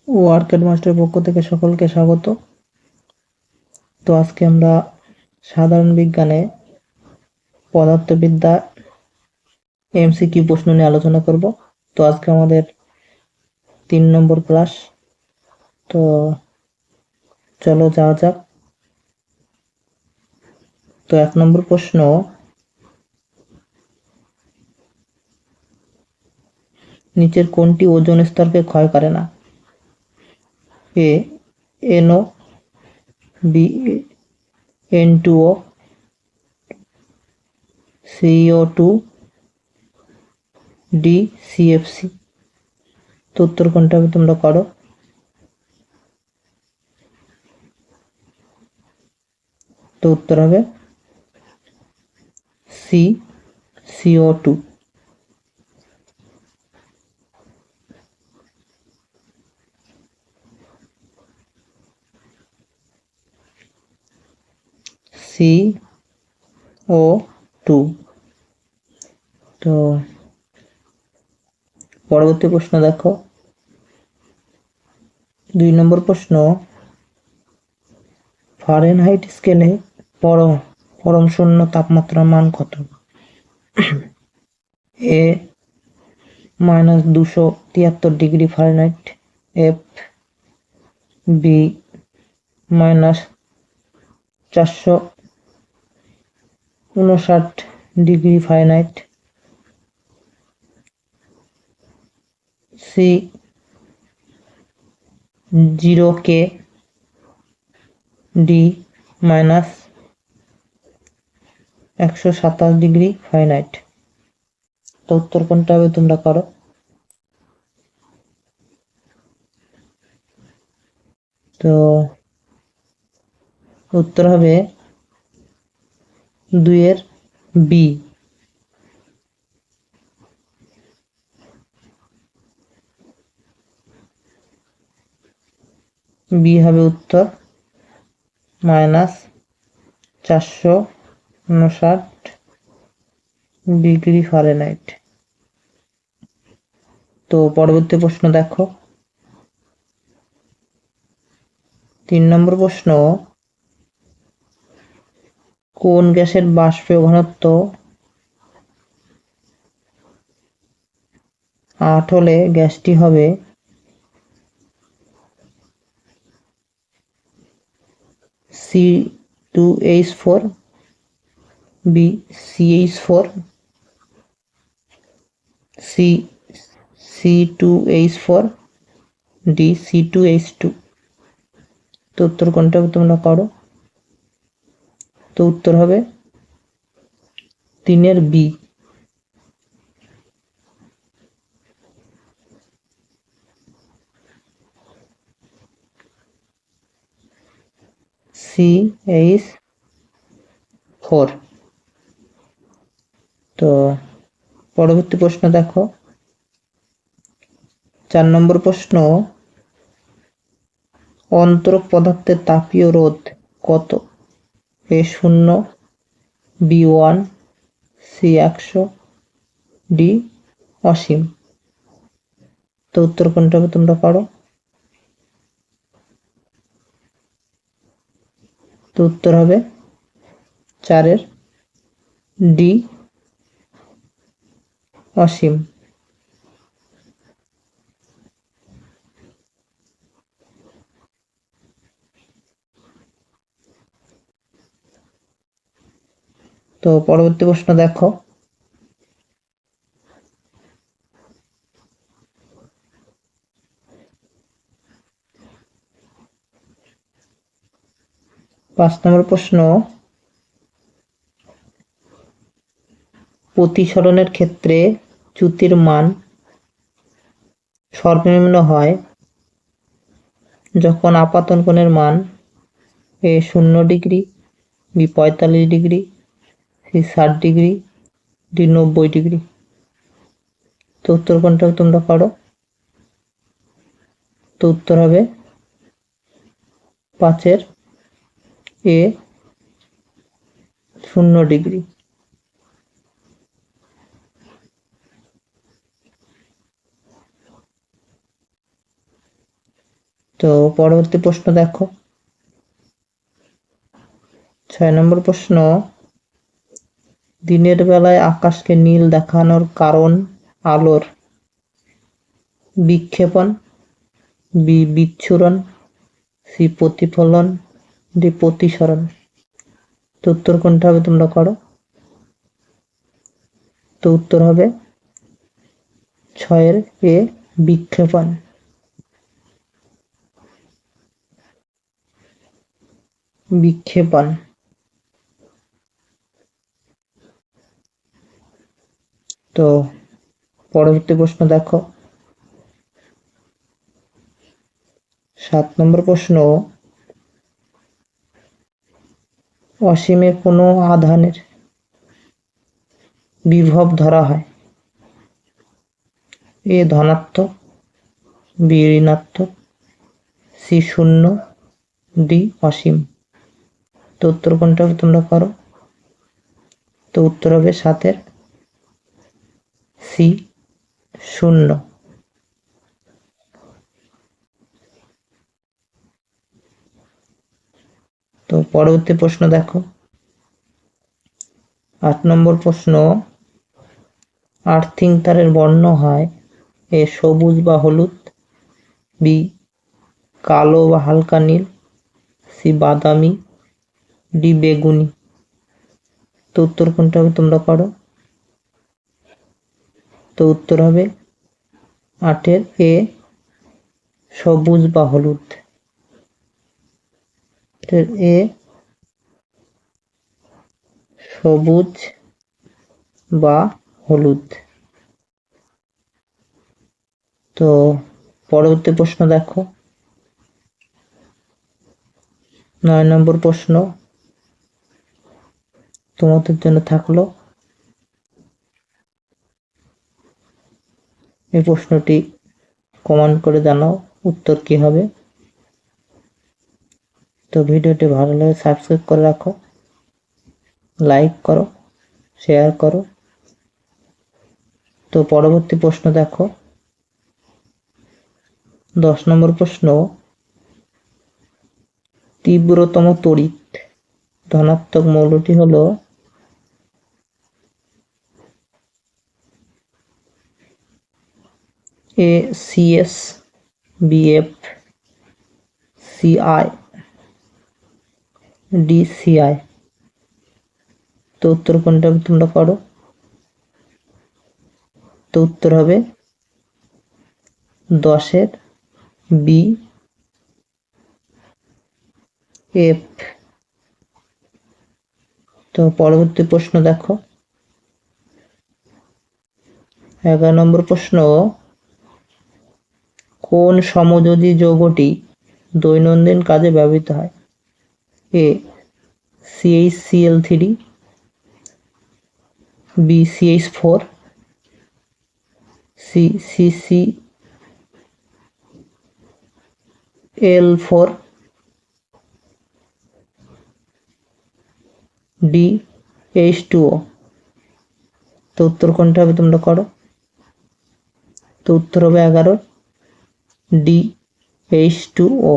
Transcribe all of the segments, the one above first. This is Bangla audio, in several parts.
ও আর্কেড মাস্টারের পক্ষ থেকে সকলকে স্বাগত। তো আজকে আমরা সাধারণ বিজ্ঞানে পদার্থবিদ্যা এমসিকিউ প্রশ্ন নিয়ে আলোচনা করব। তো আজকে আমাদের 3 নম্বর ক্লাস। তো চলো যাওয়া যাক। তো 1 নম্বর প্রশ্ন, নিচের কোনটি ওজোন স্তরকে ক্ষয় করে না? A NO, B N2O, CO2, D CFC। তো উত্তর কোনটা হবে তোমরা করো। তো উত্তর হবে সি CO2। CO2। তো পরবর্তী প্রশ্ন দেখো, 2 নম্বর প্রশ্ন, ফারেনহাইট স্কেলে পরম শূন্য তাপমাত্রার মান কত? A -273 Fahrenheit, F B -459 Fahrenheit, C 0K, D -127 Fahrenheit. তো উত্তর কোনটা হবে তোমরা করো। তো উত্তর হবে 2 এর বি। বি হবে উত্তর, -459 ফারেনহাইট। তো পরবর্তী প্রশ্ন দেখো, 3 নম্বর প্রশ্ন, কোন গ্যাসের বাষ্পীয় ঘনত্ব 8 হলে গ্যাসটি হবে C2H4, B CH4, C C2H4, D C2H2। তো উত্তর কোনটা তোমরা করো। তো উত্তর হবে 3 এর বি। CH4। তো পরবর্তী প্রশ্ন দেখো, 4 নম্বর প্রশ্ন, অন্তরক পদার্থের তাপীয় রোধ কত? A0, B1, C100, ডি অসীম। তো উত্তর কোনটা হবে তোমরা করো। তো উত্তর হবে 4 এর ডি অসীম। তো পরবর্তী প্রশ্ন দেখো, 5 নম্বর প্রশ্ন, প্রতিসরণের ক্ষেত্রে চ্যুতির মান সর্বনিম্ন হয় যখন আপাতন কোণের মান A 0 degree, B 45 degree, C 60 degree, D 90 degree. তো উত্তর কোনটা তোমরা করো। তো উত্তর হবে 5 এর এ 0 ডিগ্রি। তো পরবর্তী প্রশ্ন দেখো 6 নম্বর প্রশ্ন, দিনের বেলায় আকাশকে নীল দেখানোর কারণ আলোর বিক্ষেপণ, বি বিচ্ছুরণ, সি প্রতিফলন, ডি প্রতিসরণ। তো উত্তর কোনটা হবে তোমরা করো। তো উত্তর হবে 6 এ বিক্ষেপণ। বিক্ষেপণ। তো পরবর্তী প্রশ্ন দেখো 7 নম্বর প্রশ্ন, অসীমে কোনো আধানের বিভব ধরা হয় এ ধনাত্মক, বি ঋণাত্মক, সি শূন্য, ডি অসীম। তো উত্তর কোনটা হবে তোমরা করো। তো উত্তর হবে 7 সি শূন্য। তো পরবর্তী প্রশ্ন দেখো 8 নম্বর প্রশ্ন, আর্থিং তারের বর্ণ হয় এ সবুজ বা হলুদ, বি কালো বা হালকা নীল, সি বাদামি, ডি বেগুনি। তো উত্তর কোনটা হবে তোমরা করো। তো উত্তর হবে 8 এ সবুজ বা হলুদ। এ সবুজ বা হলুদ। তো পরবর্তী প্রশ্ন দেখো 9 নম্বর প্রশ্ন তোমাদের জন্য থাকলো। এই প্রশ্নটি কমেন্ট করে জানাও উত্তর কি হবে। তো ভিডিওটি ভালো লাগে সাবস্ক্রাইব করে রাখো, লাইক করো, শেয়ার করো। তো পরবর্তী প্রশ্ন দেখো 10 নম্বর প্রশ্ন, তীব্রতম তড়িৎ ধনাত্মক মৌলটি হলো A C S, B F, C I, D C I. তো উত্তর কোনটা তোমরা করো। তো উত্তর হবে 10 বি এফ। তো পরবর্তী প্রশ্ন দেখো 11 নম্বর প্রশ্ন, কোন সমযোজী যৌগটি দৈনন্দিন কাজে ব্যবহৃত হয় এ CH3, B CH4, C CCl4, D H2O। তো উত্তর কোনটা হবে তোমরা করো। তো উত্তর হবে 11 ডি H2O।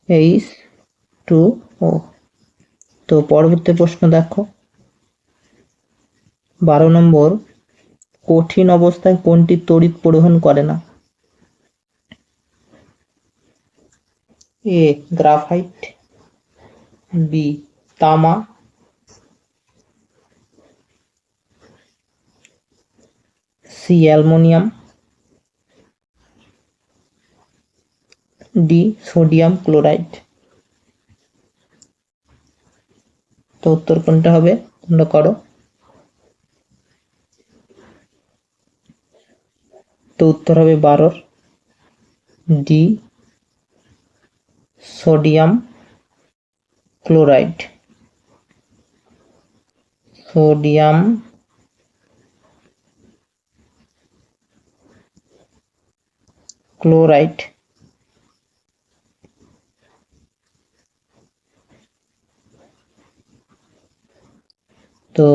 H2O। তো পরবর্তী প্রশ্ন দেখো 12 নম্বর, কঠিন অবস্থায় কোনটি তড়িৎ পরিবহন করে না এ গ্রাফাইট, বি তামা, C aluminium, D sodium chloride. তো উত্তর কোনটা হবে তোমরা করো। তো উত্তর হবে 12 D sodium chloride. Sodium chloride. তো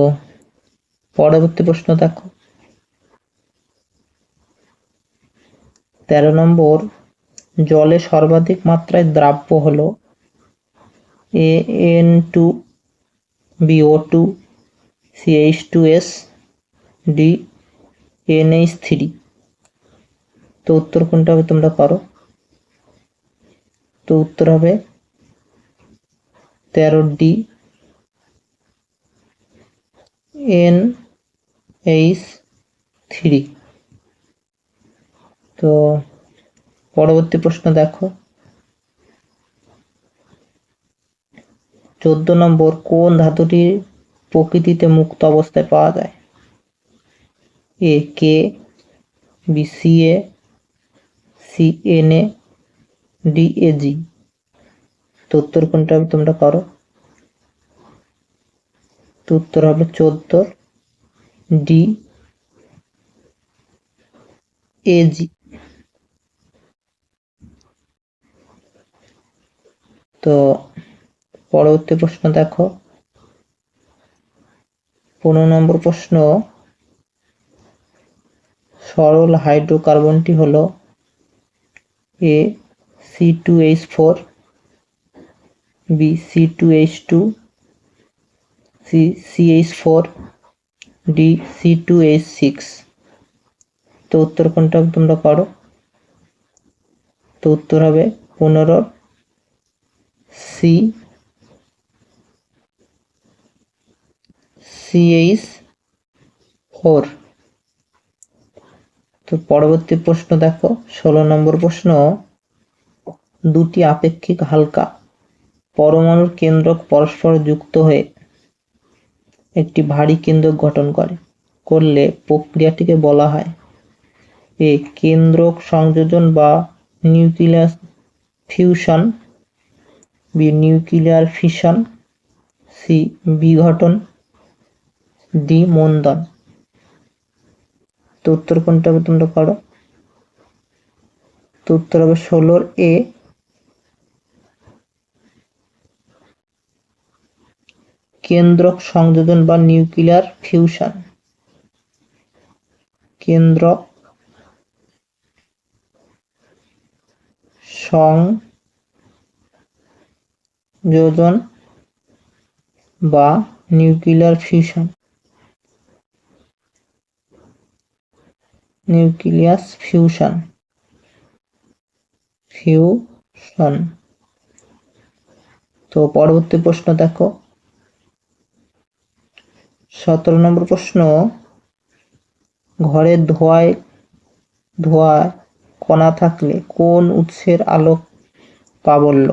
পরবর্তী প্রশ্ন দেখো 13 নম্বর, জলে সর্বাধিক মাত্রায় দ্রাব্য হলো AN2, BO2, CH2S, D NH3। তো উত্তর কোনটা হবে তোমরা পারো? তো উত্তর হবে 13D NH3। তো পরবর্তী প্রশ্ন দেখো, 14 নম্বর, কোন ধাতুটি প্রকৃতিতে মুক্ত অবস্থায় পাওয়া যায়? A K, B Ca, C Na, D Ag। তো উত্তর কোনটা হবে তোমরা পারো? তো উত্তর হবে 14 D Ag। তো পরবর্তী প্রশ্ন দেখো, 15 নম্বর প্রশ্ন, সরল হাইড্রোকার্বনটি হলো A C2H4, B C2H2, C CH4, D C2H6। তো উত্তর কোনটা তোমরা পারো? তো উত্তর হবে 15 CH4। তো পরবর্তী প্রশ্ন দেখো, 16 নম্বর প্রশ্ন, দুটি আপেক্ষিক হালকা পরমাণুর কেন্দ্রক পরস্পর যুক্ত হয়ে একটি ভারী কেন্দ্রক গঠন করলে প্রক্রিয়াটিকে বলা হয় এ কেন্দ্রক সংযোজন বা nuclear fusion, B nuclear fission, C বিঘটন, ডি মন্দন। তো উত্তর কোনটা হবে তোমরা পারো? তো উত্তর হবে 16 A কেন্দ্রক সংযোজন বা নিউক্লিয়ার ফিউশন। কেন্দ্রক সংযোজন বা নিউক্লিয়ার ফিউশন। Nucleus fusion. তো পরবর্তী প্রশ্ন দেখো, 17 নম্বর প্রশ্ন, ঘরের ধোঁয়ায় কণা থাকলে কোন উৎসের আলোক প্রাবল্য?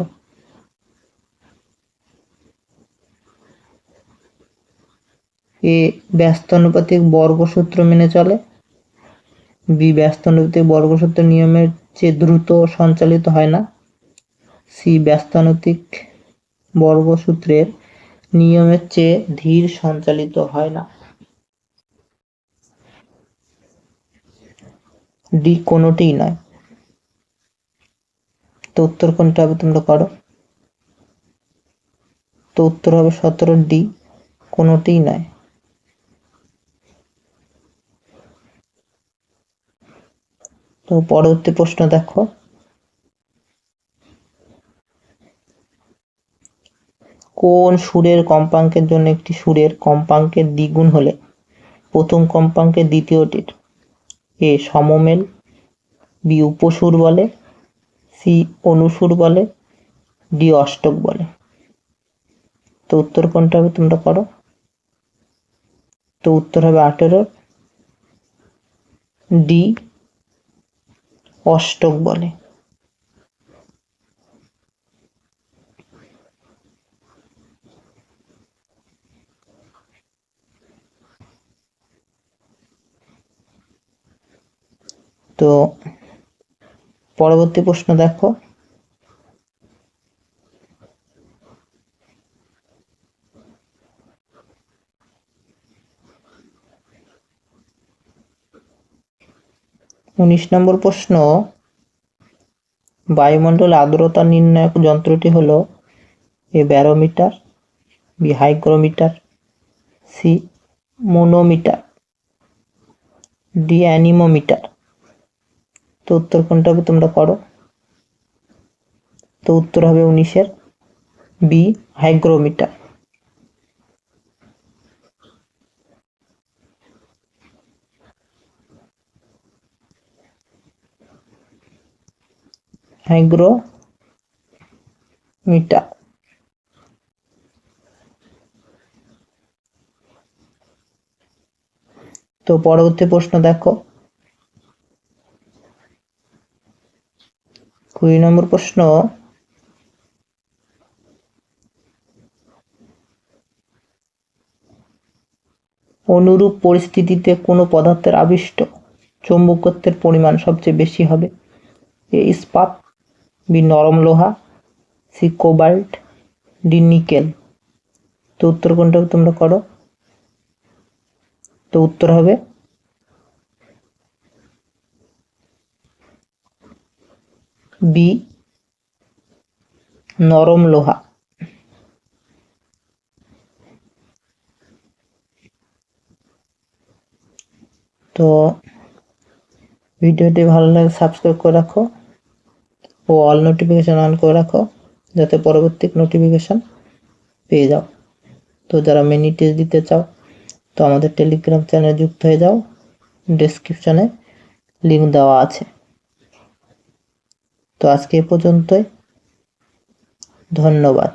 এ ব্যস্তানুপাতিক বর্গসূত্র মেনে চলে, বি ব্যস্তানুপাতিক বর্গসূত্র নিয়মের চেয়ে দ্রুত সঞ্চালিত হয় না, সি ব্যস্তানুপাতিক বর্গসূত্রের নিয়মের চেয়ে ধীর সঞ্চালিত হয় না, ডি কোনোটিই নয়। তো উত্তর কোনটা হবে তোমরা পারো? তো উত্তর হবে 17 ডি কোনোটিই নয়। তো পরবর্তী প্রশ্ন দেখো, কোন সুরের কম্পাঙ্কের জন্য একটি সুরের কম্পাঙ্কের দ্বিগুণ হলে প্রথম কম্পাঙ্কের দ্বিতীয়টির এ সমমেল, বি উপসুর বলে, সি অনুসুর বলে, ডি অষ্টক বলে। তো উত্তর কোনটা হবে তোমরা পারো? তো উত্তর হবে 18 ডি অষ্টক বলে। তো পরবর্তী প্রশ্ন দেখো, 19 নম্বর প্রশ্ন, বায়ুমণ্ডলে আর্দ্রতা নির্ণায়ক যন্ত্রটি হলো A barometer, B hygrometer, C manometer, D anemometer. তো তো উত্তর কোনটা হবে তোমরা করো। তো উত্তর হবে 19-এর বি, হাইগ্রোমিটার। হাইগ্রোমিটার। তো পরবর্তী প্রশ্ন দেখো, 20 নম্বর প্রশ্ন, অনুরূপ পরিস্থিতিতে কোনো পদার্থের আবিষ্ট চৌম্বকত্বের পরিমাণ সবচেয়ে বেশি হবে? এ ইস্পাত, বি নরম লোহা, সি কোবাল্ট, ডি নিকেল। তো উত্তর কোনটা তোমরা করো। তো উত্তর হবে বি, নরম লোহা। তো ভিডিওটি ভালো লাগে সাবস্ক্রাইব করে রাখো ও অল নোটিফিকেশন অন করে রাখো, যাতে পরবর্তী নোটিফিকেশন পেয়ে যাও। তো যারা মিনি টেস্ট দিতে চাও তো আমাদের টেলিগ্রাম চ্যানেলে যুক্ত হয়ে যাও, ডেসক্রিপশনে লিঙ্ক দেওয়া আছে। তো আজকে এ পর্যন্তই, ধন্যবাদ।